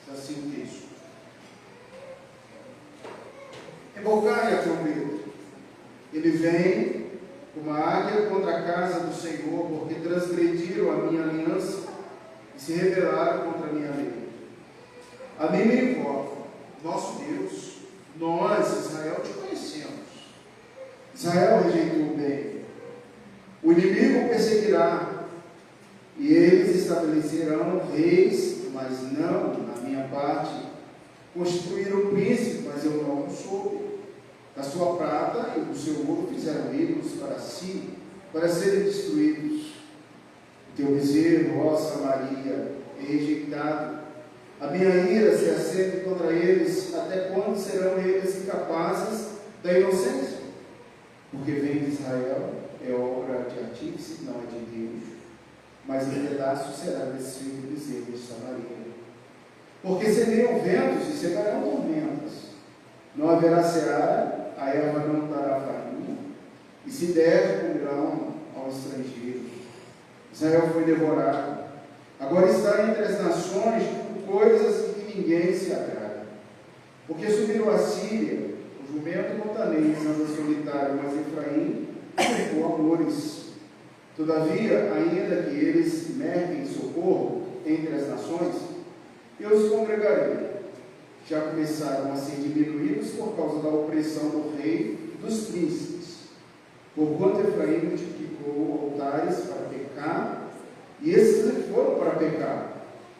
Diz assim o texto: embocai a trombeta, ele vem como a águia contra a casa do Senhor, porque transgrediram a minha aliança e se rebelaram contra a minha lei. A mim me invoca, nosso Deus, nós, Israel, te conhecemos. Israel rejeitou o bem. O inimigo perseguirá, e eles estabelecerão reis, mas não na minha parte. Construíram príncipe, mas eu não soube. Da sua prata e do seu ouro fizeram ídolos para si, para serem destruídos. O teu bezerro, ó Samaria, é rejeitado. A minha ira se acende contra eles. Até quando serão eles incapazes da inocência? Porque vem de Israel, é obra de artífice, não é de Deus. Mas em pedaços será desfeito o bezerro de Samaria. Porque semeiam ventos e cegarão tormentas. Não haverá seara, a erva não dará farinha, e se der, comerão ao estrangeiro. Israel foi devorado. Agora está entre as nações por coisas em que ninguém se agrada. Porque subiram a Síria, o jumento montanês anda solitário, mas Efraim ficou amores. Todavia, ainda que eles merquem socorro entre as nações, eu os congregarei. Já começaram a ser diminuídos por causa da opressão do rei e dos príncipes. Porquanto Efraim multiplicou altares para pecar, e esses foram para pecar.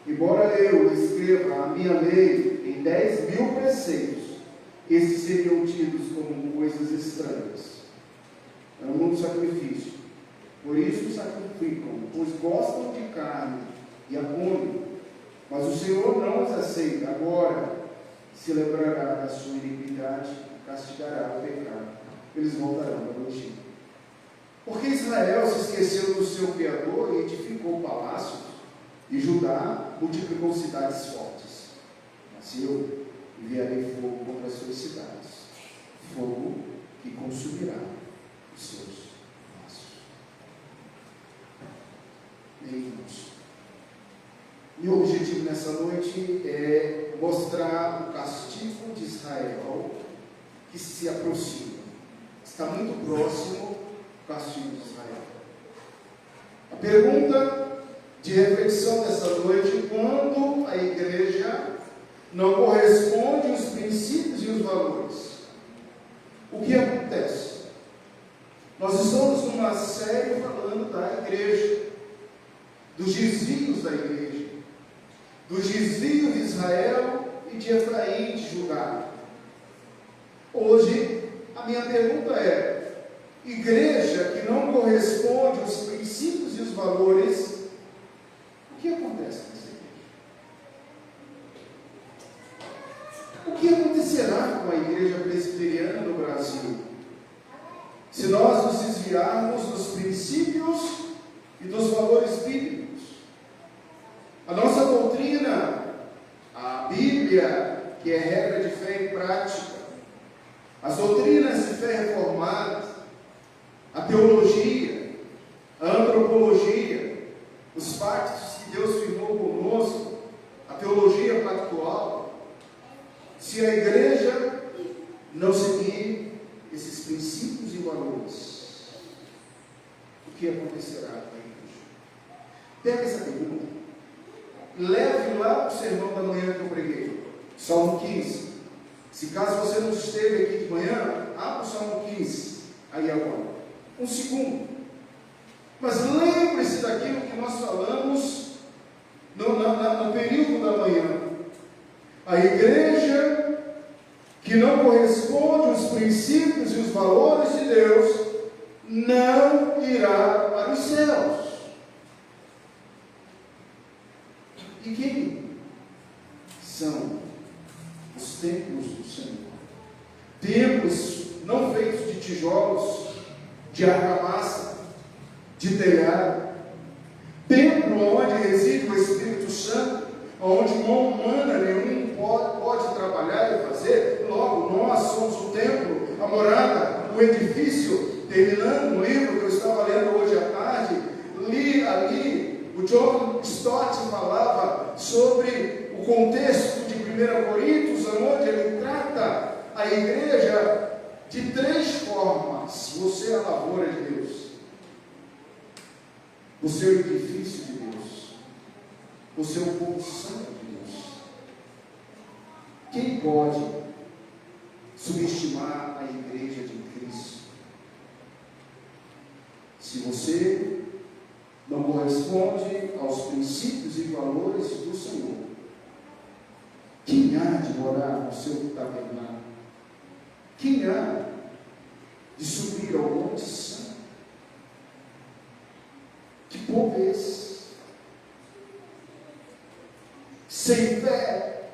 Embora eu escreva a minha lei em 10.000 preceitos, esses seriam tidos como coisas estranhas. É um novo sacrifício. Por isso sacrificam, pois gostam de carne e a comem. Mas o Senhor não os aceita. Agora se lembrará da sua iniquidade e castigará o pecado. Eles voltarão para o Egito. Porque Israel se esqueceu do seu Criador e edificou palácios, e Judá multiplicou cidades fortes. Mas eu enviarei fogo contra as suas cidades, fogo que consumirá os seus vasos. Irmãos, meu objetivo nessa noite é mostrar o castigo de Israel que se aproxima. Está muito próximo o castigo de Israel. A pergunta de reflexão dessa noite: quando a igreja não corresponde aos princípios e os valores, o que acontece? Nós estamos numa série falando da igreja, dos desvios da igreja, do desvio de Israel e de Efraim, de Judá. Hoje, a minha pergunta é: igreja que não corresponde aos princípios e os valores, o que acontece nessa igreja? O que acontecerá com a igreja presbiteriana no Brasil, se nós nos desviarmos dos princípios e dos valores bíblicos? A nossa doutrina, a Bíblia, que é regra de fé e prática, as doutrinas de fé reformadas, a teologia, a antropologia, os pactos que Deus firmou conosco, a teologia pactual, se a igreja não seguir esses princípios e valores, o que acontecerá com a igreja? Pega essa pergunta, leve lá para o sermão da manhã que eu preguei, Salmo 15. Se caso você não esteve aqui de manhã, abra o Salmo 15, aí agora, um segundo. Mas lembre-se daquilo que nós falamos no período da manhã. A igreja que não corresponde aos princípios e os valores de Deus não irá para os céus. E quem são os templos do Senhor? Templos não feitos de tijolos, de argamassa, de telhado. Templo onde reside o Espírito Santo, onde mão humana nenhum pode trabalhar e fazer. Logo, nós somos o templo, a morada, o edifício. Terminando o livro que eu estava lendo hoje à tarde, li ali, o John Stott falava sobre o contexto de 1 Coríntios, onde ele trata a igreja de 3 formas. Você é a lavoura de Deus, você é o edifício de Deus, você é o povo santo de Deus. Quem pode subestimar a igreja de Cristo? Se você não corresponde aos princípios e valores do Senhor, quem há de morar no seu tabernáculo? Quem há de subir ao Monte Santo? Que povo é esse? Sem fé,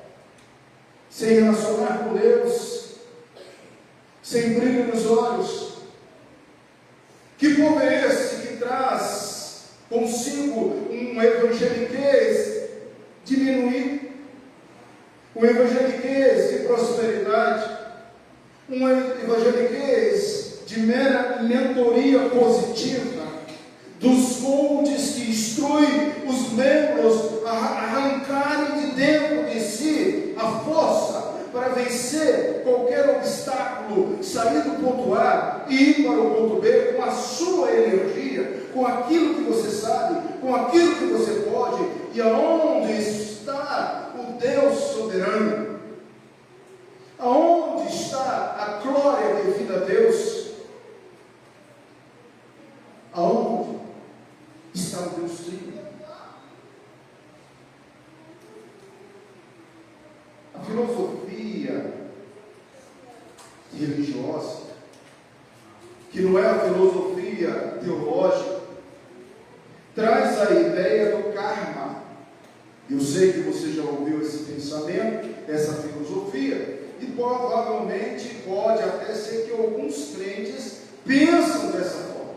sem relacionar com Deus, sem brilho nos olhos. Que povo é esse que traz consigo um evangeliquez diminuído, um evangeliquez de prosperidade, um evangeliquez de mera mentoria positiva, dos moldes que instruem os membros a arrancarem de dentro de si a força para vencer qualquer obstáculo, sair do ponto A e ir para o ponto B com a sua energia, com aquilo que você sabe, com aquilo que você pode, e aonde está o Deus soberano? Aonde está a glória devida a Deus? Aonde está o Deus Trino? A filosofia religiosa, que não é a filosofia teológica, traz a ideia do karma. Eu sei que você já ouviu esse pensamento, essa filosofia, e provavelmente pode até ser que alguns crentes pensam dessa forma.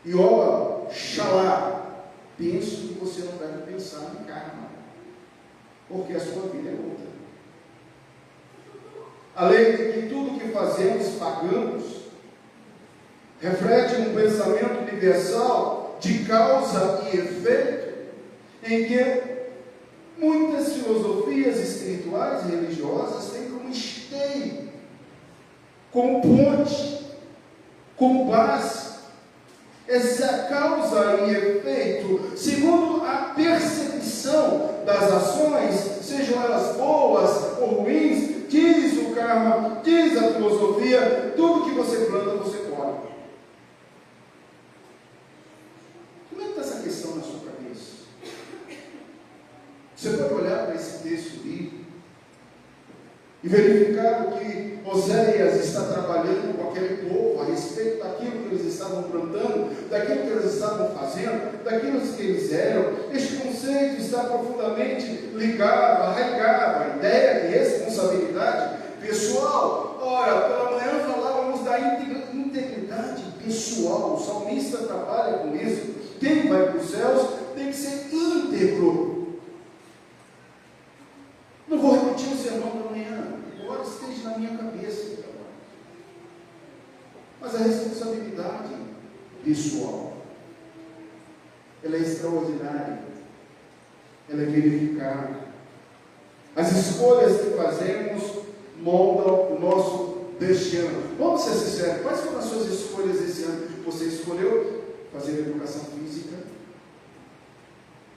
E ó, xalá, penso que você não deve pensar em karma, porque a sua vida é outra. Além de que tudo que fazemos, pagamos, reflete um pensamento universal de causa e efeito, em que muitas filosofias espirituais e religiosas têm como esteio, como ponte, como base, essa causa e efeito, segundo a percepção das ações, sejam elas boas ou ruins. Diz o karma, diz a filosofia, tudo que você planta, você colhe. Como é que está essa questão na sua cabeça? Você pode olhar para esse texto bíblico e verificar o que Oséias está trabalhando com aquele povo a respeito daquilo que eles estavam plantando, daquilo que eles estavam fazendo, daquilo que eles eram. Este conceito está profundamente ligado, arraigado à ideia de responsabilidade pessoal. Ora, pela manhã falávamos da integridade pessoal. O salmista trabalha com isso. Quem vai para os céus tem que ser íntegro. Não vou repetir o sermão da manhã, embora esteja na minha cabeça. Mas a responsabilidade pessoal, ela é extraordinária, ela é verificada. As escolhas que fazemos moldam o nosso destino. Vamos ser sinceros, quais foram as suas escolhas esse ano? Você escolheu fazer educação física?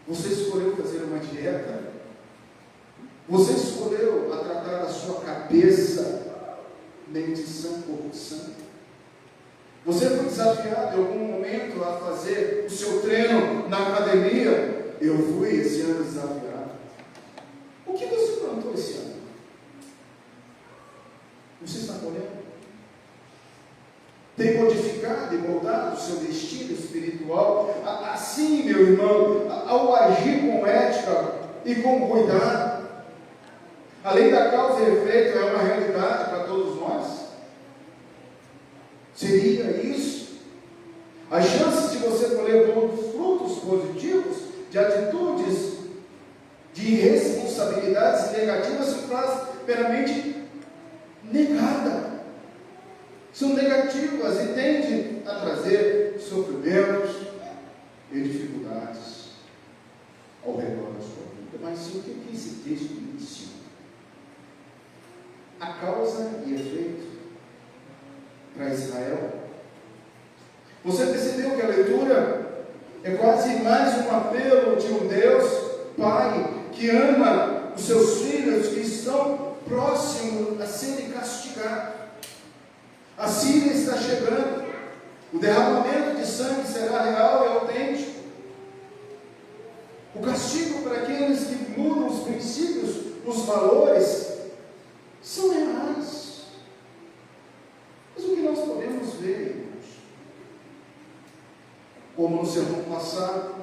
Você escolheu fazer uma dieta? Você escolheu a tratar da sua cabeça, mente sã, corpo sã? Você foi desafiado em algum momento a fazer o seu treino na academia? Eu fui esse ano desafiado. O que você plantou esse ano? Você está colhendo? Tem modificado e moldado o seu destino espiritual? Assim, meu irmão, ao agir com ética e com cuidado, além da causa e efeito, é uma realidade para todos nós. Seria isso? As chances de você colher frutos positivos, de atitudes, de responsabilidades negativas, são meramente negadas. São negativas e tendem a trazer sofrimentos e dificuldades ao redor. sua vida. Mas o que esse texto me ensina? A causa e efeito para Israel. Você percebeu que a leitura é quase mais um apelo de um Deus, Pai, que ama os seus filhos que estão próximos a serem castigados. A Síria está chegando. O derramamento de sangue será real e autêntico. O castigo para aqueles que mudam os princípios, os valores, são reais. Mas o que nós podemos ver, irmãos? Como no sermão passado,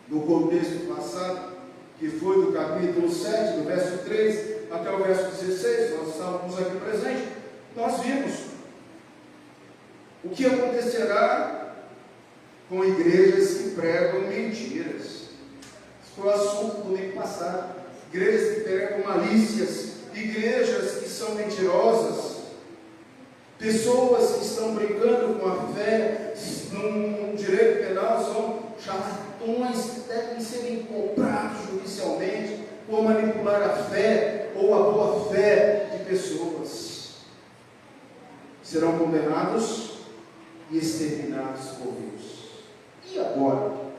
no contexto passado, que foi do capítulo 7, do verso 3 até o verso 16, nós estávamos aqui presentes, nós vimos o que acontecerá com igrejas que pregam mentiras. Isso foi o assunto do domingo passado. Igrejas que pregam malícias, igrejas que são mentirosas, pessoas que estão brincando com a fé, no direito penal são charlatões que devem ser comprados judicialmente por manipular a fé ou a boa fé de pessoas. Serão condenados e exterminados por Deus. E agora?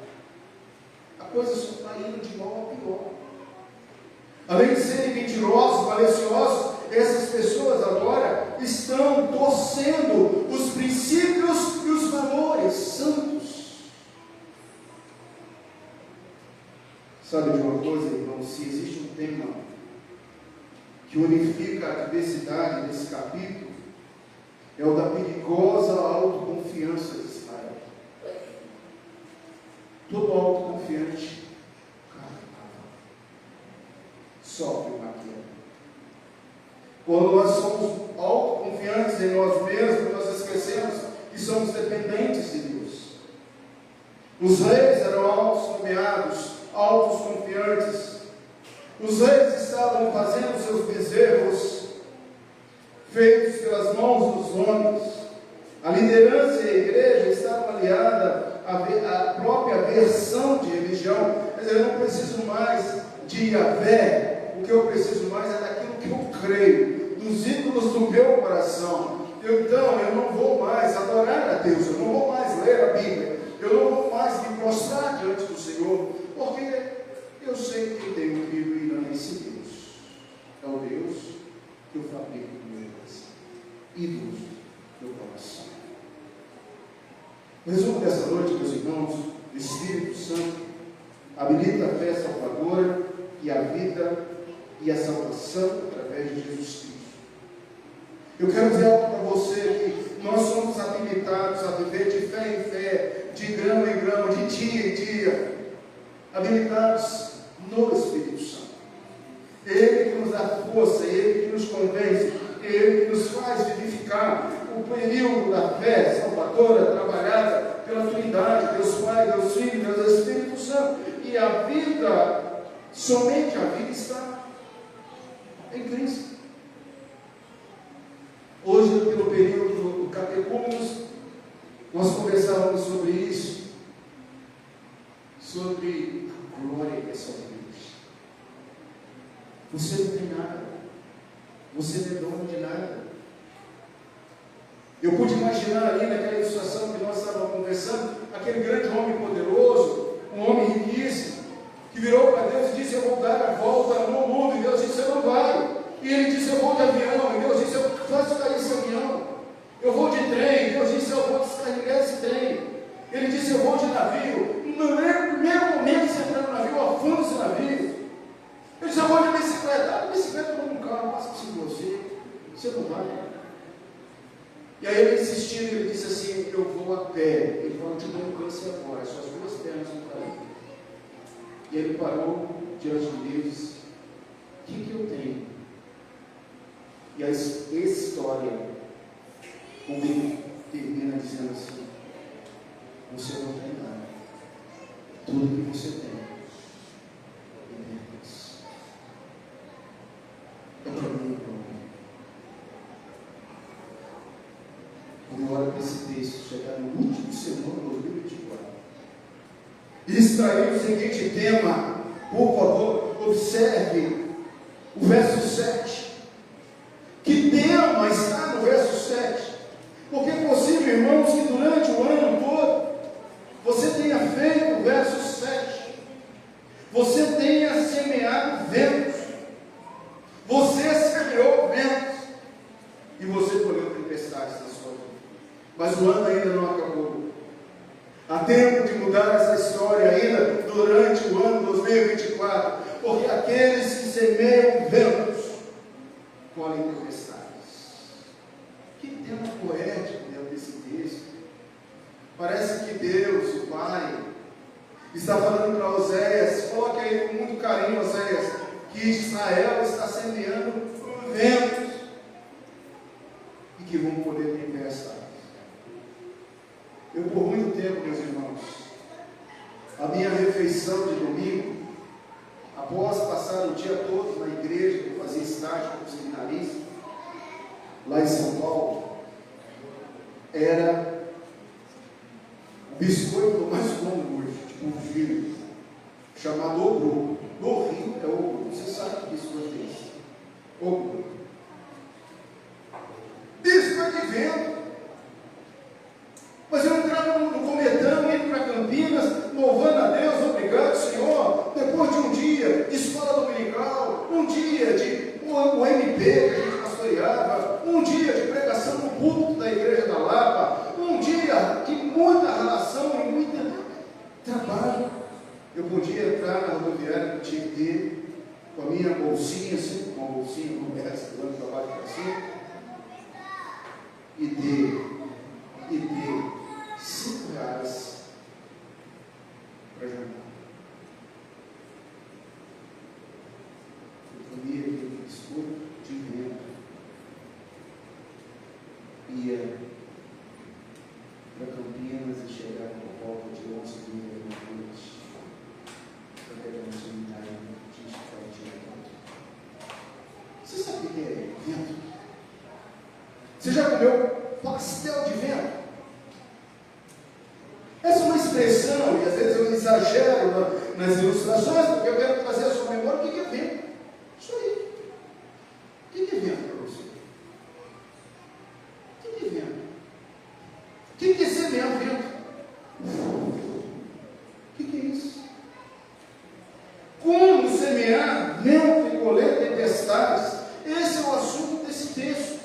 A coisa só está indo de mal a pior. Além de serem mentirosos, maliciosos, essas pessoas agora estão torcendo os princípios e os valores santos. Sabe de uma coisa, irmão? Se existe um tema que unifica a diversidade desse capítulo, é o da perigosa autoconfiança de Israel. Todo autoconfiante sofre uma queda. Quando nós somos autoconfiantes em nós mesmos, nós esquecemos que somos dependentes de Deus. Os reis eram autos-nomeados, autos-confiantes. Os reis estavam fazendo seus bezerros feitos pelas mãos dos homens. A liderança e a igreja estavam aliadas à própria versão de religião. Quer dizer, eu não preciso mais de Yahvé, o que eu preciso mais é daquilo que eu creio, dos ídolos do meu coração. Então, eu não vou mais adorar a Deus, eu não vou mais ler a Bíblia, eu não vou mais me prostrar diante do Senhor, porque eu sei que eu tenho crido e não nesse Deus. É o Deus que eu fabrico no meu coração. Ídolos do coração. O resumo dessa noite, meus irmãos, o Espírito Santo habilita a fé salvadora e a vida e a salvação através de Jesus Cristo. Eu quero dizer algo para você que nós somos habilitados a viver de fé em fé, de grão em grão, de dia em dia, habilitados no Espírito Santo. Ele que nos dá força, Ele que nos convence, Ele que nos faz vivificar o período da fé salvadora, trabalhada pela Trindade, Deus Pai, Deus Filho, Deus Espírito Santo. E a vida, somente a vida está em Cristo. Hoje, pelo período do catecúmenos, nós conversávamos sobre isso, sobre a glória que é só Deus. Você não tem nada, você não é dono de nada. Eu pude imaginar ali naquela situação que nós estávamos conversando, aquele grande homem poderoso, um homem riquíssimo, que virou para Deus e disse: eu vou dar a volta no mundo, e Deus disse: você não vai. E ele disse: eu vou de avião, e Deus disse: eu faço cair esse avião. Eu vou de trem, e Deus disse: eu vou descarregar esse trem. Ele disse: eu vou de navio. No primeiro momento que você entrar no navio, afunda esse navio. Ele disse: eu vou de bicicleta. A bicicleta não é um carro, passa por cima de você. Você não vai. E aí ele insistiu, ele disse assim: eu vou a pé. Ele falou: eu te dou um câncer agora, suas duas pernas vão cair. E ele parou diante de Deus e disse: o que eu tenho? E a história, como ele termina dizendo assim: você não tem nada, tudo que você tem é Deus. É para mim, quando eu olho para esse texto, chegar no último sermão de 2024, e extrair o seguinte tema: Por favor, observe o verso 7. Que tema está no verso 7? Porque é possível, irmãos, que durante o ano todo você tenha feito o verso 7. Você tenha semeado ventos. Você semeou ventos. E você colheu tempestades na sua vida. Mas o ano ainda não acabou. Há tempo de mudar essa história ainda durante o ano 2024. Porque aqueles que semeiam ventos colhem tempestades. Que tema poético dentro desse texto. Parece que Deus, o Pai, está falando para Oséias, coloque aí com muito carinho, Oséias, que Israel está semeando ventos e que vão colher tempestades. Eu, por muito tempo, meus irmãos, a minha refeição de domingo, após passar o dia todo na igreja, eu fazia estágio como seminarista, lá em São Paulo, era o biscoito que eu mais como hoje, tipo um filho, chamado ogro. No Rio é ogro, você sabe que biscoito é esse? Ogro. Biscoito de vento. Mas eu entrava no cometão, indo para Campinas, louvando a Deus, obrigado, Senhor, depois de um dia de escola dominical, um dia de o MP que a gente pastoreava, um dia de pregação no púlpito da igreja da Lapa, um dia de muita relação e muito trabalho. Eu podia entrar na rodoviária do Tietê, com a minha bolsinha, sempre com uma bolsinha, com o resto do ano trabalho para cima, e ter R$5 para jantar. Eu comia aquele biscoito de vento. Ia para Campinas e chegava por volta de 11h30 da noite para pegar um seminário de escola. Você sabe o que é vento? Você já comeu pastel de vento? Essa é uma expressão, e às vezes eu exagero nas ilustrações, porque eu quero trazer a sua memória. O que é vento? Isso aí. O que é vento para você? O que é vento? O que é semear vento? O que é isso? Como semear vento e colher tempestades? Esse é o assunto desse texto.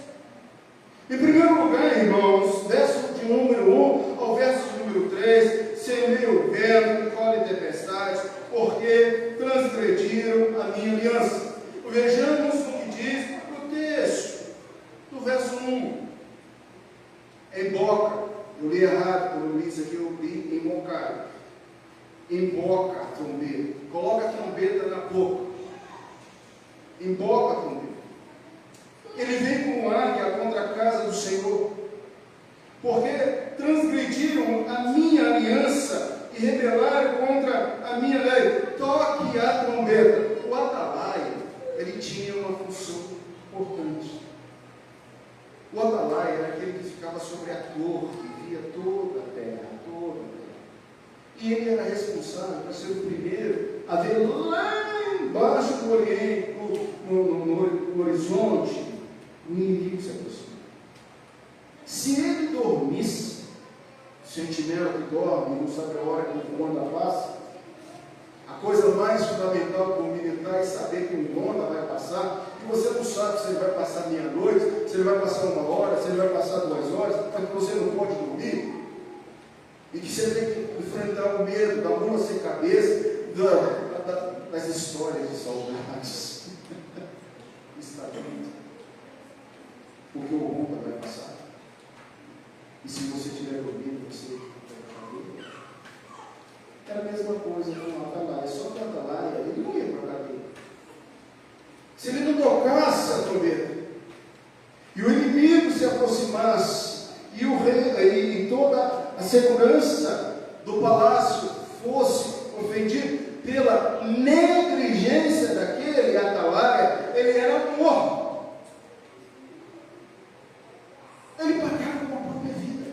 Em primeiro lugar, irmãos, verso de número 1 ao verso de número 3, semeia o vento, colhe tempestades, porque transgrediram a minha aliança. Vejamos o que diz o texto, do verso 1. Emboca, eu li errado, quando eu li isso aqui, eu li embocar. Emboca a trombeta, coloca a trombeta na boca. Emboca a trombeta. Ele vem como águia contra a casa do Senhor, porque transgrediram a minha aliança e rebelaram contra a minha lei. Toque a trombeta. O atalaia, ele tinha uma função importante. O atalaia era aquele que ficava sobre a torre, que via toda a terra, toda a terra. E ele era responsável para ser o primeiro a ver lá embaixo do Oriente, no horizonte, o inimigo se aproxima. Se ele dormisse, o sentinela que dorme, não sabe a hora que o onda passa, a coisa mais fundamental para o militar é saber que um onda vai passar, e você não sabe se ele vai passar meia-noite, se ele vai passar 1 hora, se ele vai passar 2 horas, mas que você não pode dormir, e que você tem que enfrentar o medo da mula sem cabeça, das histórias de saudades. Está dentro. Porque o onda vai passar. E se você estiver dormindo, você vai cair. É a mesma coisa com o atalaia. Só que o atalaia, ele não ia para a cadeia. Se ele não tocasse a trombeta, e o inimigo se aproximasse, e o rei, e toda a segurança do palácio fosse ofendido pela negligência daquele atalaia, ele era morto. Ele pagava com a própria vida.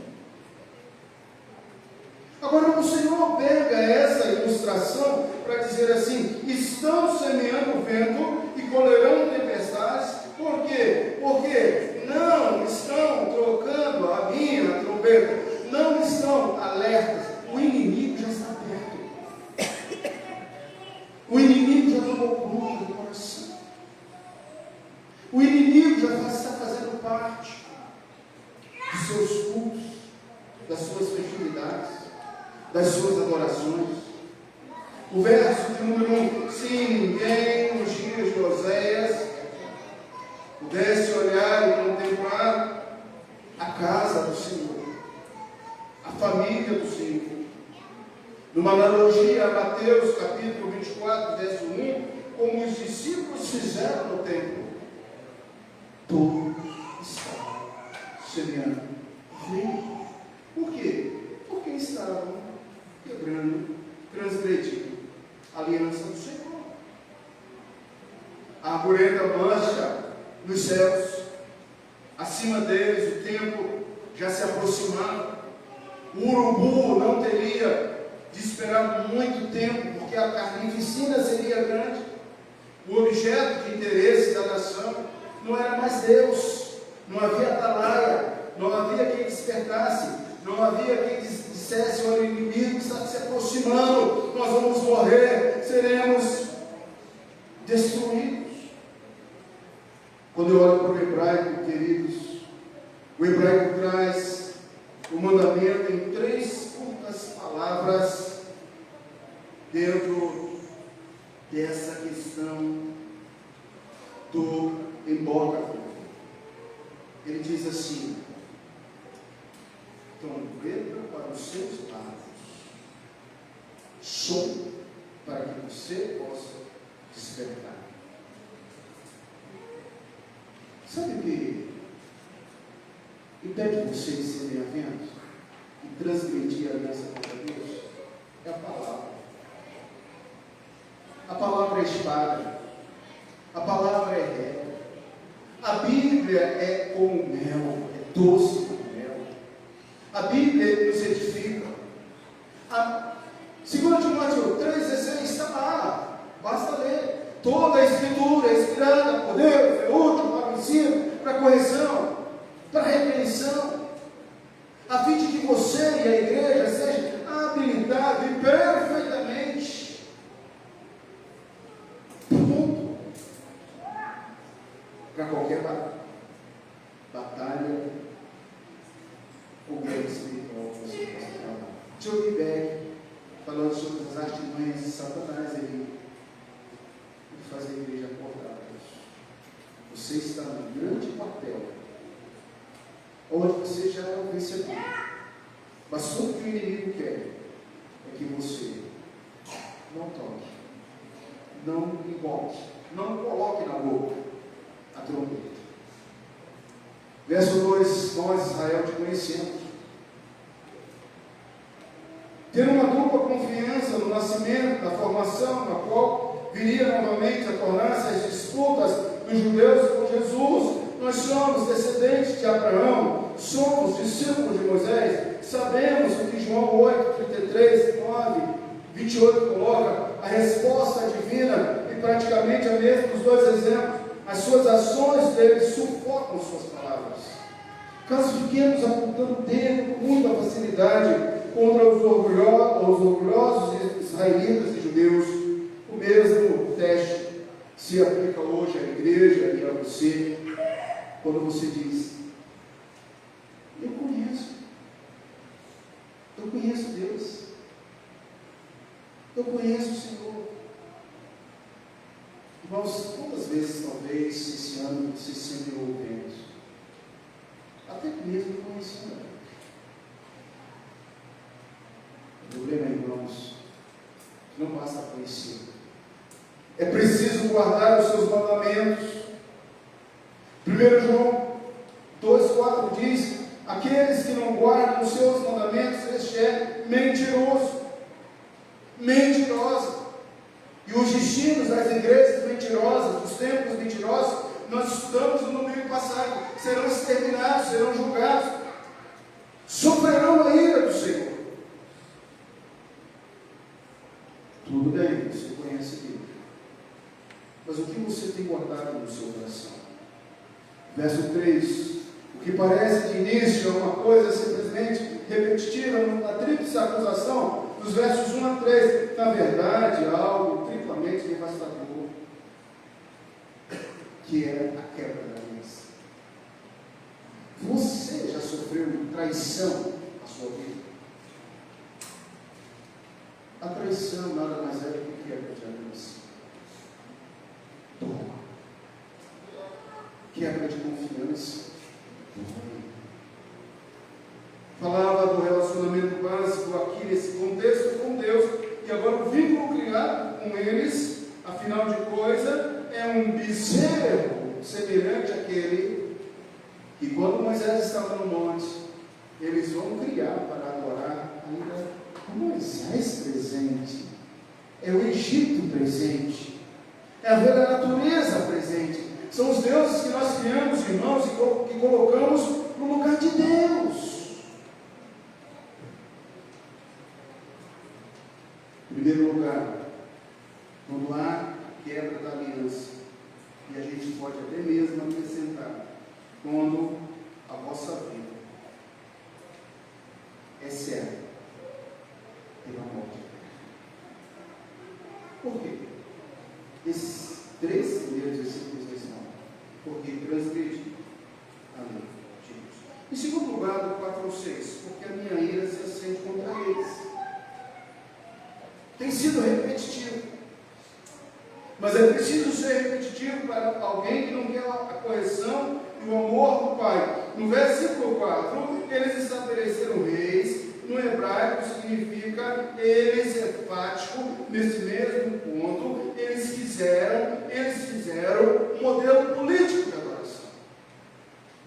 Agora o Senhor pega essa ilustração para dizer assim: e estão semeando o vento e colherão tempestades. Por quê? Porque não estão trocando a minha trombeta, não estão alertas. O inimigo já está perto. O inimigo já tomou conta do coração. O inimigo já está fazendo parte dos seus cultos, das suas festividades, das suas adorações. O verso de número 1: se ninguém nos dias de Oséias pudesse olhar e contemplar a casa do Senhor, a família do Senhor. Numa analogia a Mateus capítulo 24, verso 1, como os discípulos fizeram no templo, todo estava semeando vento. Por quê? Porque estavam quebrando, transgredindo a aliança do Senhor. A arvorenta mancha nos céus, acima deles o tempo já se aproximava. O urubu não teria de esperar muito tempo, porque a carnificina seria grande. O objeto de interesse da nação não era mais Deus, não havia atalaia, não havia quem despertasse, não havia quem dissesse: olha, o inimigo está se aproximando, nós vamos morrer, seremos destruídos. Quando eu olho para o hebraico, queridos, o hebraico traz o mandamento em 3 curtas palavras dentro dessa questão do embócado. Ele diz assim: trombeta para os seus lábios, som para que você possa despertar. Sabe o que impede você de ser bem-avento e transgredir a aliança contra Deus? É a palavra. A palavra é espada. A palavra é regra. A Bíblia é como mel, é doce como mel. A Bíblia nos edifica. 2 Timóteo 3,16 está lá, basta ler. Toda a Escritura é inspirada por Deus, é útil para o ensino, para a correção, para a repreensão, a fim de que você e a igreja sejam habilitados e perfeitamente pronto para qualquer batalha ou guerra espiritual que você possa trabalhar. Joe Beck, falando sobre as artimanhas de Satanás, ele faz a igreja acordar. Você está num grande papel, onde você já é o vencedor. Mas tudo que o inimigo quer é que você não toque, não invoque, não coloque na boca a trombeta. Verso 2: nós, Israel, te conhecemos. Ter uma dupla confiança no nascimento, na formação, na qual viria novamente a tornar-se as disputas dos judeus com Jesus. Nós somos descendentes de Abraão, somos discípulos de Moisés. Sabemos o que João 8, 33, 9, 28 coloca, a resposta divina e praticamente a mesma dos dois exemplos. As suas ações dele sufocam suas palavras. Caso fiquemos apontando o dedo com muita facilidade contra os orgulhosos israelitas e judeus, o mesmo teste se aplica hoje à igreja e a você, quando você diz: eu conheço Deus, eu conheço o Senhor. Irmãos, quantas vezes talvez esse ano você se semeou o vento, até mesmo conhecendo? O problema, irmãos, não basta conhecer, é preciso guardar os seus mandamentos. 1 João 2,4 diz: aqueles que não guardam os seus mandamentos, este é mentiroso, mentirosa. E os destinos das igrejas mentirosas, dos templos mentirosos, nós estudamos no domingo passado, serão exterminados, serão julgados, sofrerão a ira do Senhor. Tudo bem, você conhece a Bíblia, mas o que você tem guardado no seu coração? Verso 3, o que parece de início é uma coisa simplesmente repetitiva, uma tríplice acusação, dos versos 1 a 3, na verdade, algo triplamente devastador, que é a quebra da aliança. Você já sofreu traição na sua vida? A traição nada mais é do que quebra de aliança. Quebra de confiança. Falava do relacionamento básico aqui nesse contexto com Deus, e agora o vínculo criado com eles, afinal de coisas, é um bezerro semelhante àquele que quando Moisés estava no monte, eles vão criar para adorar ainda o Moisés presente, é o Egito presente, é a velha natureza presente, são os deuses que nós criamos, irmãos, e que colocamos no lugar de Deus. Em primeiro lugar, quando há quebra da aliança, e a gente pode até mesmo acrescentar, quando a vossa vida é certa pela morte. Por quê? Esses 3 primeiros versículos estão, porque transgredi a lei de Deus. Em segundo lugar, do 4 ao 6, porque a minha ira se acende contra eles. Tem sido repetitivo, mas é preciso ser repetitivo para alguém que não quer a correção e o amor do Pai. No versículo 4, eles estabeleceram reis, no hebraico significa eles enfático, nesse mesmo ponto, eles fizeram um modelo político de adoração,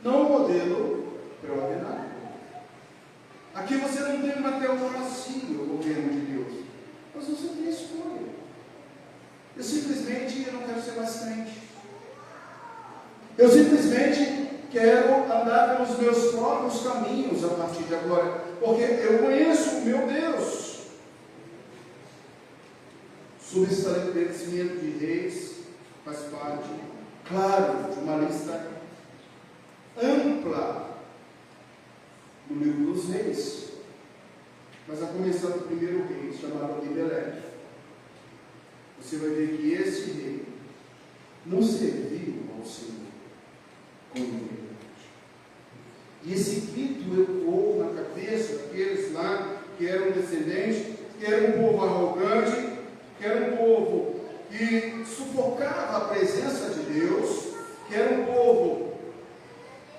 não um modelo pré-ordenado. Aqui você não tem uma teocracia, o governo de Deus, mas você tem escolha. Eu simplesmente não quero ser mais crente. Eu simplesmente quero andar pelos meus próprios caminhos a partir de agora, porque eu conheço o meu Deus. Subestabelecimento de reis faz parte, claro, de uma lista ampla no livro dos reis. Mas a começar do primeiro rei, chamado Abimeleque, você vai ver que esse rei não serviu ao Senhor como verdade. E esse grito ecoou na cabeça daqueles lá que eram descendentes, que era um povo arrogante, que era um povo que sufocava a presença de Deus, que era um povo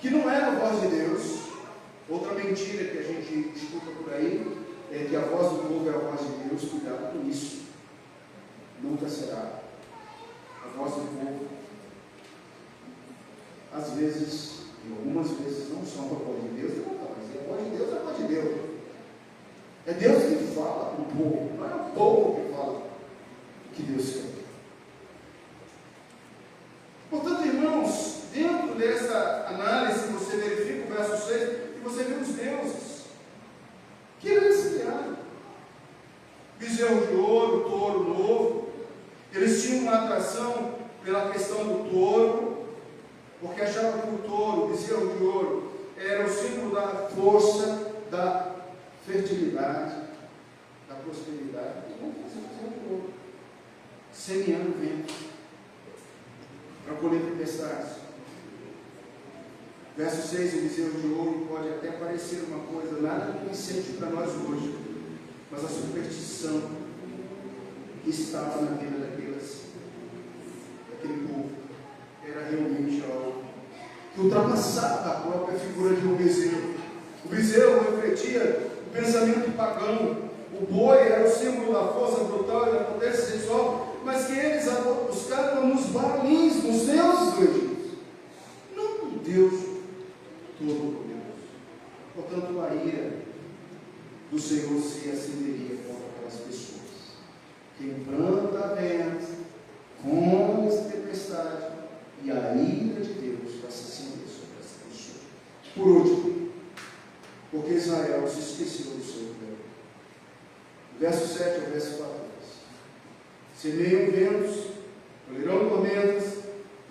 que não era a voz de Deus. Outra mentira que a gente escuta por aí é que a voz do povo é a voz de Deus. Cuidado com isso, nunca será a voz do povo. Às vezes, e algumas vezes, não são a voz de Deus, mas a voz de Deus é a voz de Deus. É Deus que fala para o povo, não é o povo que fala o que Deus quer. Portanto, irmãos, dentro dessa análise, você verifica o verso 6 e você vê os deuses que eles criaram. Bezerro de ouro, touro novo. Eles tinham uma atração pela questão do touro, porque achavam que o touro, o bezerro de ouro, era o símbolo da força, da fertilidade, da prosperidade. E vamos fazer o bezerro de ouro, semeando vento, para colher tempestades. Verso 6, o bezerro de ouro pode até parecer uma coisa nada convincente para nós hoje, mas a superstição que estava na vida daquele povo era realmente algo que ultrapassava a própria figura de um bezerro. O bezerro refletia o pensamento pagão. O boi era o símbolo da força brutal e da potência sexual, mas que eles buscaram nos Baalins, nos deuses do Egito, não no Deus Todo-Poderoso. Portanto, a ira do Senhor se acenderia contra aquelas pessoas. Quem planta vento, come essa tempestade, e a ira de Deus vai se acender sobre essa pessoa. Por último, porque Israel se esqueceu do seu Deus. Verso 7 ao verso 14. Semeiam ventos, colherão tormentos,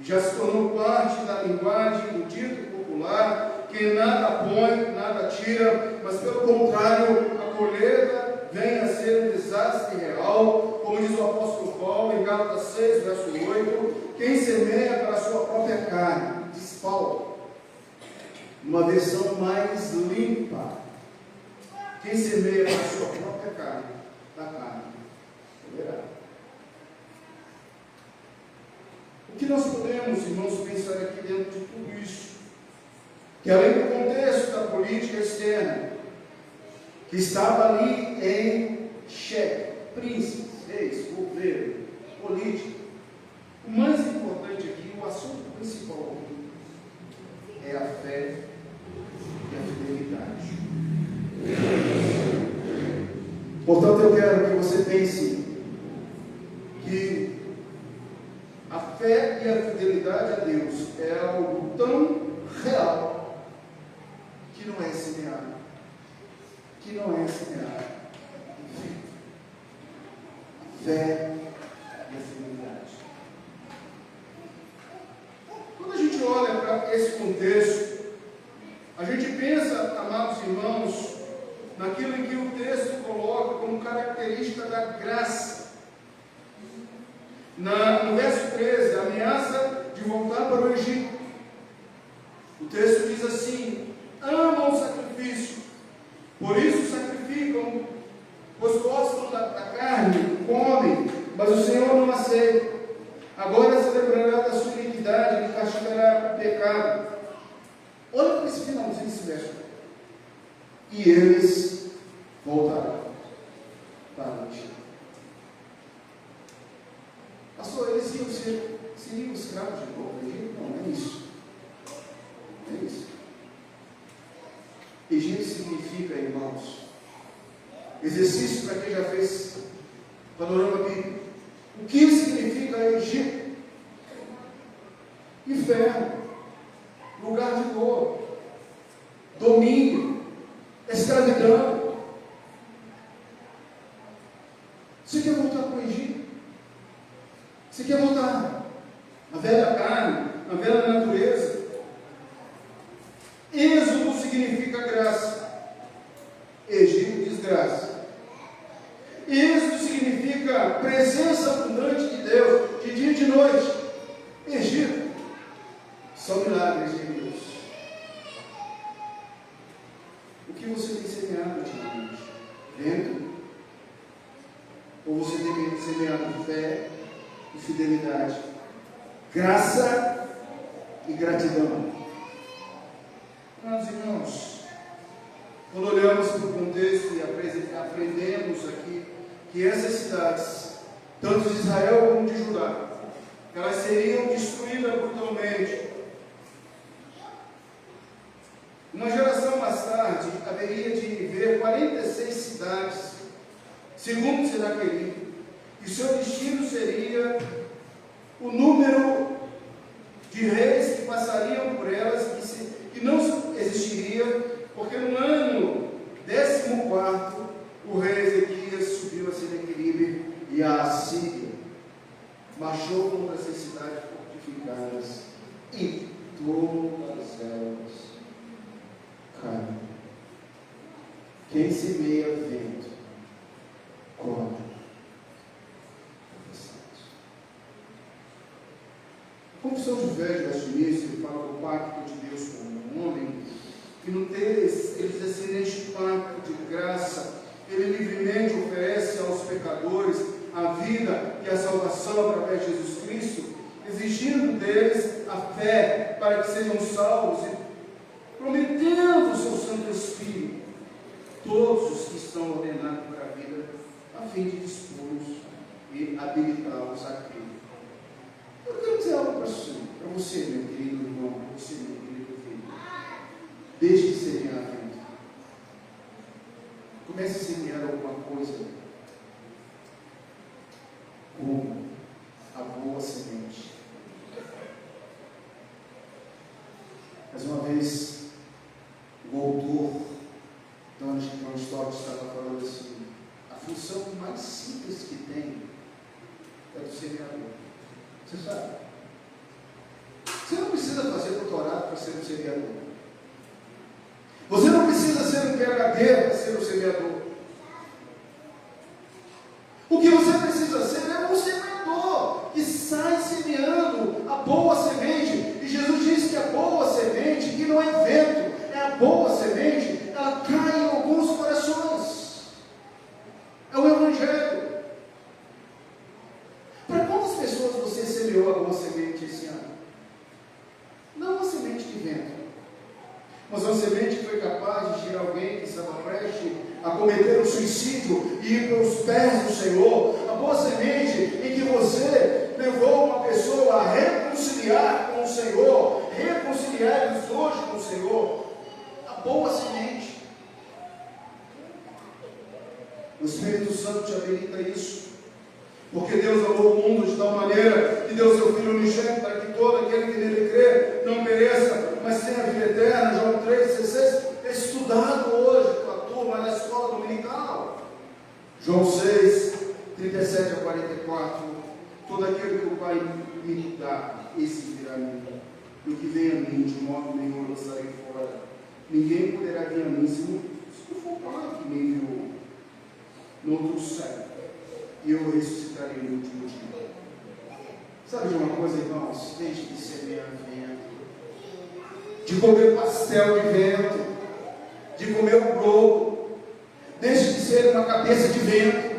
já se tornou parte da linguagem do dito popular, que nada põe, nada tira, mas pelo contrário, a colheita vem a ser um desastre real, como diz o apóstolo Paulo em Gálatas 6, verso 8, quem semeia para a sua própria carne, diz Paulo, numa versão mais limpa, quem semeia para a sua própria carne, da carne, colherá. O que nós podemos, irmãos, pensar aqui dentro de tudo isso? Que além do contexto da política externa, que estava ali em xeque, príncipes, reis, governo, política, o mais importante aqui, o assunto principal aqui, é a fé e a fidelidade. Portanto, eu quero que você pense que a fé e a fidelidade a Deus é algo tão real que não é semeado. Enfim, a fé e a fidelidade. Quando a gente olha para esse contexto, a gente pensa, amados irmãos, naquilo em que o texto coloca como característica da graça. No verso 13, a ameaça de voltar para o Egito. O texto diz assim: amam o sacrifício, por isso sacrificam, pois gostam da carne, comem, mas o Senhor não aceita. Agora se lembrará da sua iniquidade e castigará o pecado. Olha para esse finalzinho desse verso. E eles voltarão para o Egito. Pastor, eles seriam escravos de novo no Egito? Não, não é isso. Não é isso. Egito significa, irmãos, exercício para quem já fez panorama bíblico. O que significa Egito? Inferno, lugar de dor, domínio, escravidão. Você quer voltar para o Egito? Você quer voltar à velha carne, à velha natureza? Êxodo significa graça, Egito desgraça. Êxodo significa presença abundante de Deus, de dia e de noite. Egito são milagres de Deus. O que você tem semeado ultimamente? Vento? Ou você tem semeado fé e fidelidade, graça e gratidão? Meus irmãos, quando olhamos para o contexto e aprendemos aqui que essas cidades, tanto de Israel como de Judá, elas seriam destruídas brutalmente. Uma geração mais tarde, haveria de ver 46 cidades, segundo Senaqueribe, e seu destino seria o número de reis que passariam por elas, que não existiria, porque no ano 14º, o rei Ezequias subiu a Senaqueribe e a Assíria marchou contra essas cidades fortificadas, e todas elas caem. Quem semeia vento, colhe. A confissão de fé de verso ele fala do pacto de Deus com o homem, que no texto ele diz assim: neste pacto de graça, ele livremente oferece aos pecadores a vida e a salvação através de Jesus Cristo, exigindo deles a fé para que sejam salvos e prometendo o seu Santo Espírito, todos os que estão ordenados para a vida, a fim de dispô-los e habilitá-los a crer. Eu quero dizer algo para você, meu querido irmão, para você, meu querido filho. Deixe de semear vento. Comece a semear alguma coisa como a boa semente. Mais uma vez, o autor John Stott estava falando assim: a função mais simples que tem é do semeador. Você sabe? precisa fazer doutorado para ser um semeador. Você não precisa ser um PhD para ser um semeador. O que você precisa ser é um semeador que sai semeando a boa semente. E Jesus disse que a boa semente, que não é vento, é a boa semente, ela cai em alguns corações. É o Evangelho. Para quantas pessoas você semeou a boa semente esse ano? Não uma semente de vento, mas uma semente que foi capaz de tirar alguém que estava prestes a cometer um suicídio e ir para os pés do Senhor. A boa semente em que você levou uma pessoa a reconciliar com o Senhor, reconciliar os dois com o Senhor. A boa semente. O Espírito Santo te habilita isso. Porque Deus amou o mundo de tal maneira que deu seu Filho unigênito para que todo aquele que nele crê não pereça, mas tenha a vida eterna. João 3,16 é estudado hoje com a turma na escola dominical. João 6, 37 a 44. Todo aquele que o Pai me dá, esse virá a mim. E o que vem a mim, de modo nenhum eu lançarei fora. Ninguém poderá vir a mim se não for o Pai que me enviou. No outro céu. E eu ressuscitarei no último dia. Sabe de uma coisa, irmãos? Deixe de semear vento, de comer pastel de vento, de comer um bolo. Deixe de ser uma cabeça de vento.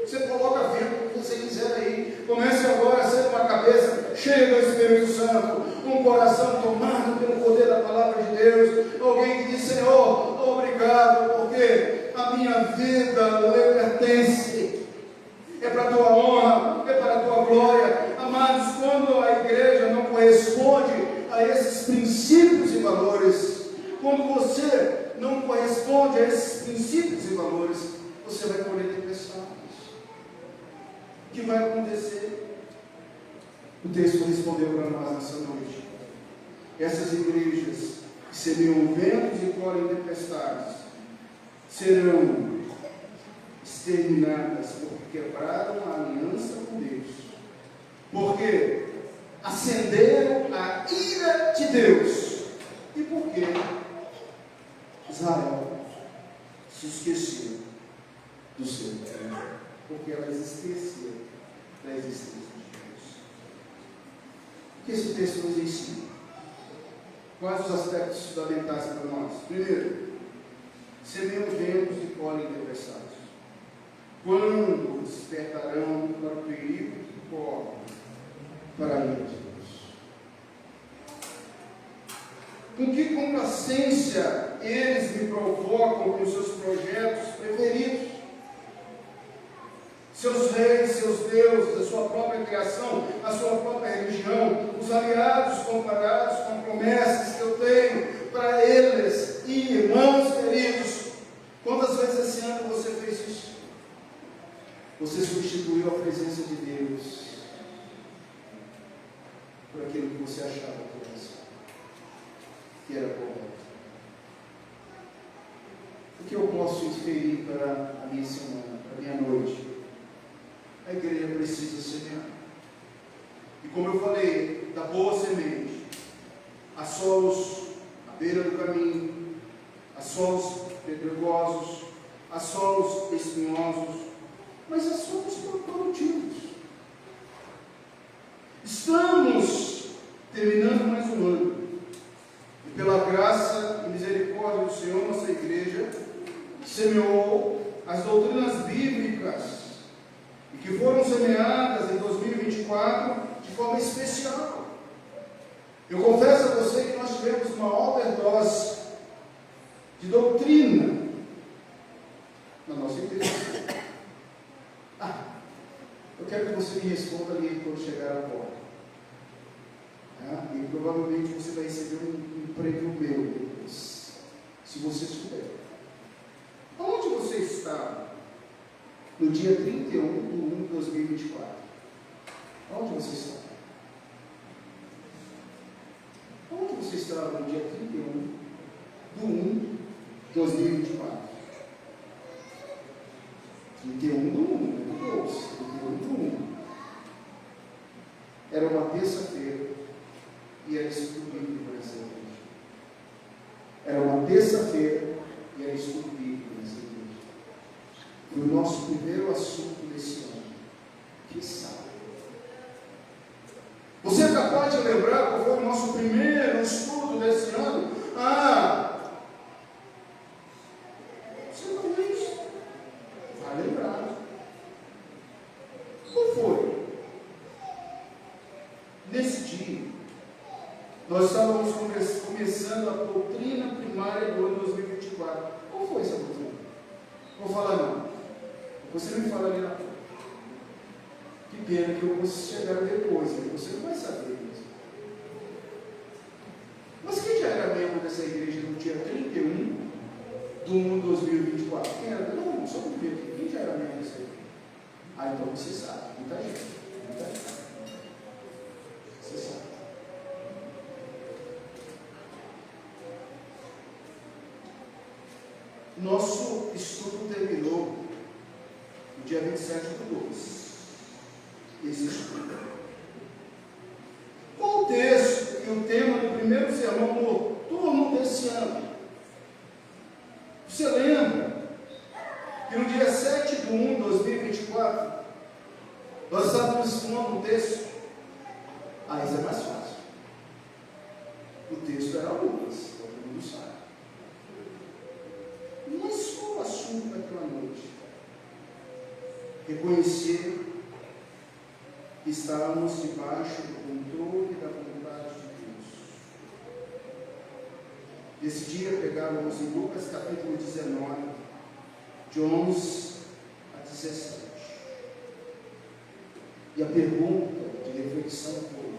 Você coloca vento o que você quiser aí. Comece agora a ser uma cabeça cheia do Espírito Santo, um coração tomado pelo poder da palavra de Deus. Alguém que diz: Senhor, obrigado, porque a minha vida lhe pertence. É para a tua honra, é para a tua glória. Amados, quando a igreja não corresponde a esses princípios e valores, quando você não corresponde a esses princípios e valores, você vai colher tempestades. O que vai acontecer? O texto respondeu para nós nessa noite. Essas igrejas que semeiam ventos e colhem tempestades serão exterminadas porque quebraram a aliança com Deus, porque acenderam a ira de Deus, e porque Israel se esqueceu do seu Deus, porque elas esqueceram da existência de Deus. O que esse texto nos ensina? Quais os aspectos fundamentais para nós? Primeiro, semeiam ventos e colhem tempestades. Quando despertarão para o perigo que corre para a ira de Deus? Com que complacência eles me provocam com seus projetos preferidos? Seus reis, seus deuses, a sua própria criação, a sua própria religião, os aliados comparados com promessas que eu tenho para eles, e irmãos queridos, quantas vezes esse ano você fez isso? Você substituiu a presença de Deus por aquilo que você achava que era correto. O que eu posso inferir para a minha semana, para a minha noite? A igreja precisa semear. E como eu falei, da boa semente, há solos à beira do caminho, há solos pedregosos, há solos espinhosos, mas há solos produtivos. Estamos terminando mais um ano, e pela graça e misericórdia do Senhor, nossa igreja semeou as doutrinas bíblicas e que foram semeadas em 2024 de forma especial. Eu confesso a você que nós tivemos uma overdose de doutrina na nossa igreja. Eu quero que você me responda ali quando chegar à porta. E provavelmente você vai receber um prêmio meu depois, se você souber. Onde você estava no dia 31 de 1 de 2024? Onde você estava? Onde você estava no dia 31 de 1 de 2024? 31 de 1, não é do 12, 31 de 1. Era uma terça-feira. e era estudo bíblico nessa igreja. Era uma terça-feira e era estudo bíblico nessa igreja. Foi o nosso primeiro assunto desse ano. Quem sabe? Você é capaz de lembrar qual foi o nosso primeiro estudo desse ano? Você talvez vai lembrar. Qual foi? Nesse dia, nós estávamos começando a doutrina primária do ano 2024. Qual foi essa doutrina? Vou falar não. Você me fala ali na frente. Que pena que eu vou chegar depois, você não vai saber isso. Mas quem já era membro dessa igreja no dia 31 de 1 de 2024? Quem era? Não, só por ver aqui. Quem já era membro dessa igreja? Então você sabe. Muita gente. Você sabe. Nosso estudo terminou no dia 27 do 2. Esse estudo. Qual o texto e o tema do primeiro sermão noturno desse ano? Você lembra que no dia 7 de 1 de 2024 nós estávamos estudando um texto? Isso é mais fácil. O texto era Lucas, todo mundo sabe. Mas qual o assunto daquela noite? Reconhecer que estávamos debaixo do controle da vontade de Deus. Nesse dia pegávamos em Lucas capítulo 19, de 11 a 17. E a pergunta de reflexão foi: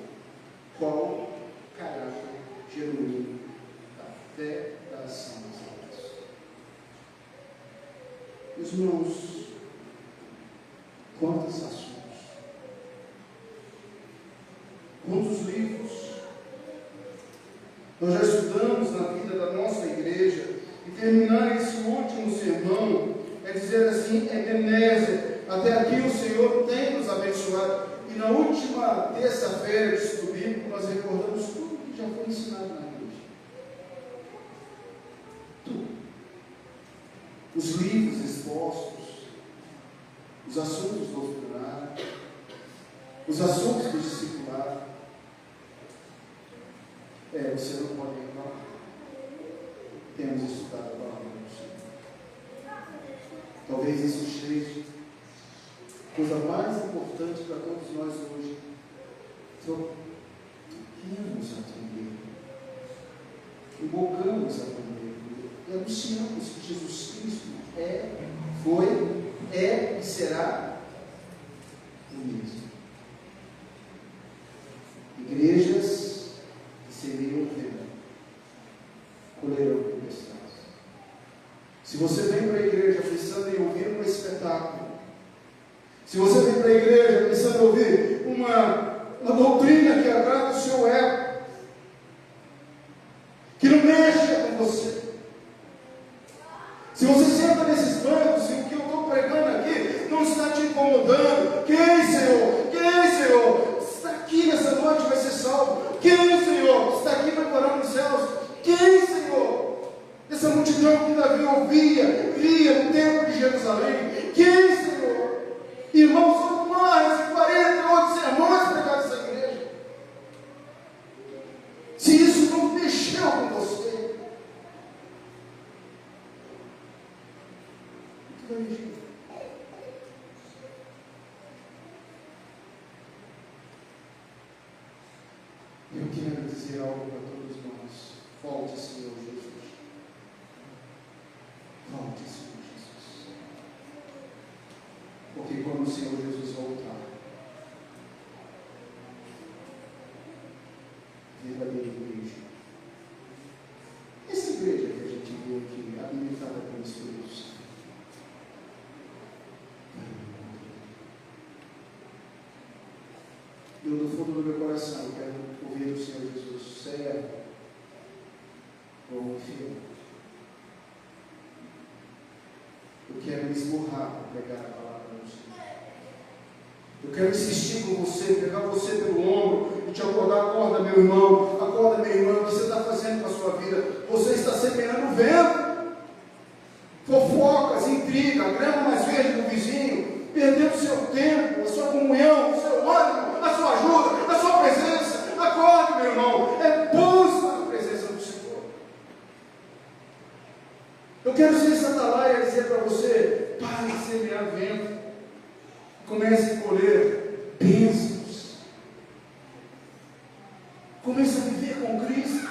qual o caráter genuíno da fé da ação das obras? Meus irmãos, quantos assuntos, quantos livros nós já estudamos na vida da nossa igreja, e terminar esse último sermão é dizer assim: Ebenezer, até aqui o Senhor tem nos abençoado. E na última terça-feira de estudo bíblico nós recordamos tudo que já foi ensinado na igreja. Tudo. Os livros expostos, os assuntos doutrinários, os assuntos do discipulado. Você não pode reclamar. Temos estudado a palavra do Senhor. Talvez isso seja a coisa mais importante para todos nós hoje. Queremos atender, invocamos a atender e anunciamos que Jesus Cristo foi, é e será o mesmo. Igrejas que semeiam verão, colherão tempestades. Se você vem para a igreja pensando em ouvir um espetáculo, se você vem para a igreja pensando em ouvir uma doutrina que agrada o seu ego, que não mexa com você, se você senta nesses bancos e o que eu estou pregando aqui não está te incomodando, quem, Senhor? Quem, Senhor? Está aqui nessa noite vai ser salvo. Quem, Senhor? Está aqui preparando os céus. Quem, Senhor? Essa multidão que Davi via no templo de Jerusalém. Quem, Senhor? Irmãos, são mais de 48 sermões pregados nessa igreja. Se isso não mexeu com você, o que vai mexer? Eu quero dizer algo para todos nós. Volte, Senhor Jesus. Volte, Senhor Jesus. Porque quando o Senhor Jesus voltar, verdadeira igreja, essa igreja que a gente vê aqui, habilitada pelo Espírito Santo, eu do fundo do meu coração quero ouvir o Senhor Jesus: servo ou fiel. Eu quero me esmurrar para pregar a palavra do Senhor. Eu quero insistir com você, pegar você pelo ombro e te acordar. Acorda, meu irmão, acorda, meu irmão, o que você está fazendo com a sua vida? Você está semeando vento, fofocas, intriga, a grama mais verde do vizinho, perdendo o seu tempo, a sua comunhão, o seu ânimo, a sua ajuda, a sua presença. Acorde, meu irmão, busca a presença do Senhor. Eu quero ser essa atalaia e dizer para você: pare de semear vento, comece a colher bênçãos, comece a viver com Cristo.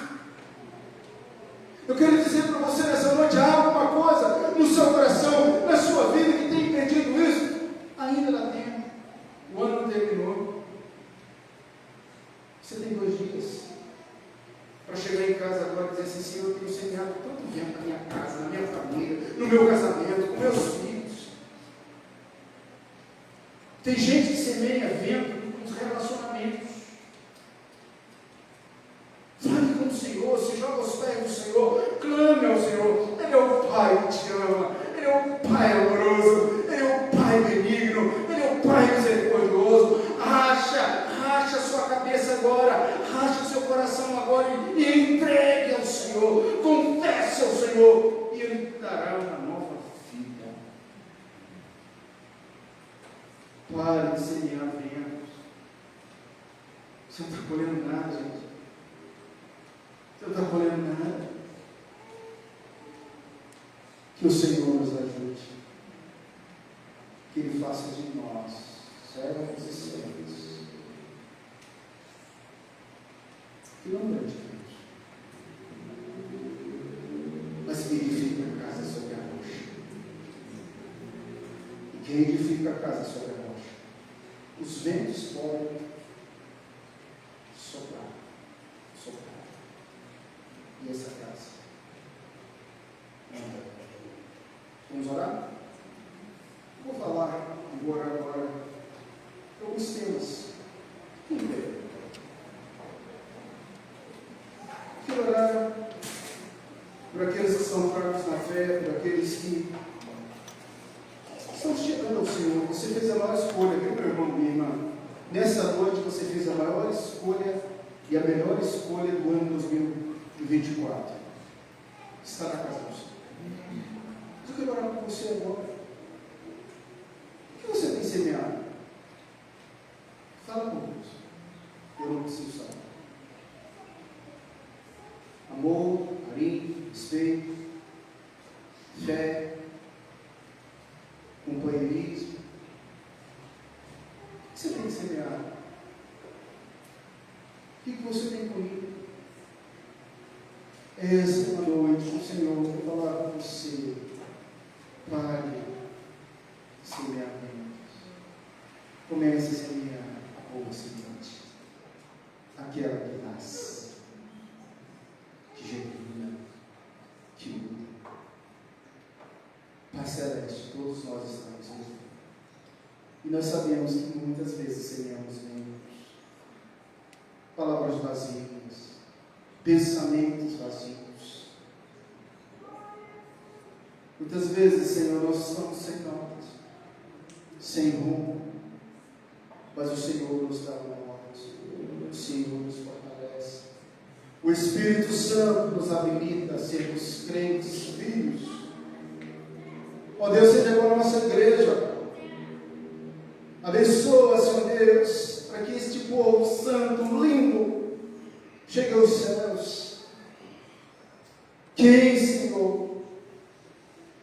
Eu quero dizer para você nessa noite: há alguma coisa no seu coração, na sua vida, que tem impedido isso? Ainda dá tempo, o ano não terminou. Você tem 2 dias para chegar em casa agora e dizer assim: Senhor, eu tenho semeado tanto vento na minha casa, na minha família, no meu casamento, com meus filhos. Tem gente que semeia vento nos relacionamentos. Fale com o Senhor, se joga aos pés do Senhor, clame ao Senhor. Ele é o Pai que te ama, Ele é o Pai amoroso, Ele é o Pai benigno, Ele é o Pai misericordioso. Racha a sua cabeça agora, racha o seu coração agora e entregue ao Senhor, confesse ao Senhor, e Ele te dará uma nova vida. Pare de semear ventos. Você não está colhendo nada, gente. Você não está colhendo nada. Que o Senhor nos ajude, que Ele faça de nós servos e servas que não grande Deus, mas que edifica a casa sobre a rocha. E quem edifica a casa sobre a rocha, os ventos podem soprar, e essa casa anda. Vamos orar? Vou falar agora alguns temas. Quero orar por aqueles que são fracos na fé, por aqueles que estão chegando ao Senhor. Você fez a maior escolha, viu, meu irmão, minha irmã? Nessa noite você fez a maior escolha e a melhor escolha do ano 2024. Está na casa do Senhor. Eu quero orar por você agora. O que você tem semeado? Fala com Deus. Eu não preciso saber. Amor, carinho, respeito, fé, companheirismo. O que você tem semeado? O que você tem colhido? Essa é uma noite que o Senhor vai falar com você. Pare de semear ventos. Comece a semear a boa semente, aquela que nasce, que germina, que muda. Pai Celeste, todos nós estamos aqui. E nós sabemos que muitas vezes semeamos ventos, palavras vazias, pensamentos vazios. Muitas vezes, Senhor, nós estamos sem norte, sem rumo, mas o Senhor nos dá uma norte, o Senhor nos fortalece. O Espírito Santo nos habilita a sermos crentes, filhos. Ó Deus, seja com a nossa igreja. Abençoa, Senhor Deus, para que este povo santo, lindo, chegue aos céus. Quem, Senhor,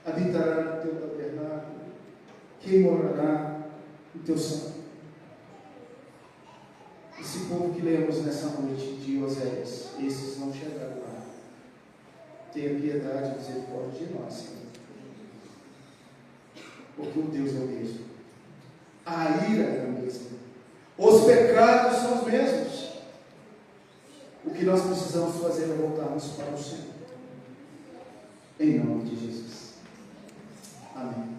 habitará no teu tabernáculo? Quem morará no teu santo? Esse povo que lemos nessa noite de Oséias, esses não chegaram lá. Tenha piedade e misericórdia de nós, Senhor. Porque o Deus é o mesmo. A ira é a mesma. Os pecados são os mesmos. O que nós precisamos fazer é voltarmos para o Senhor. Em nome de Jesus. Amém.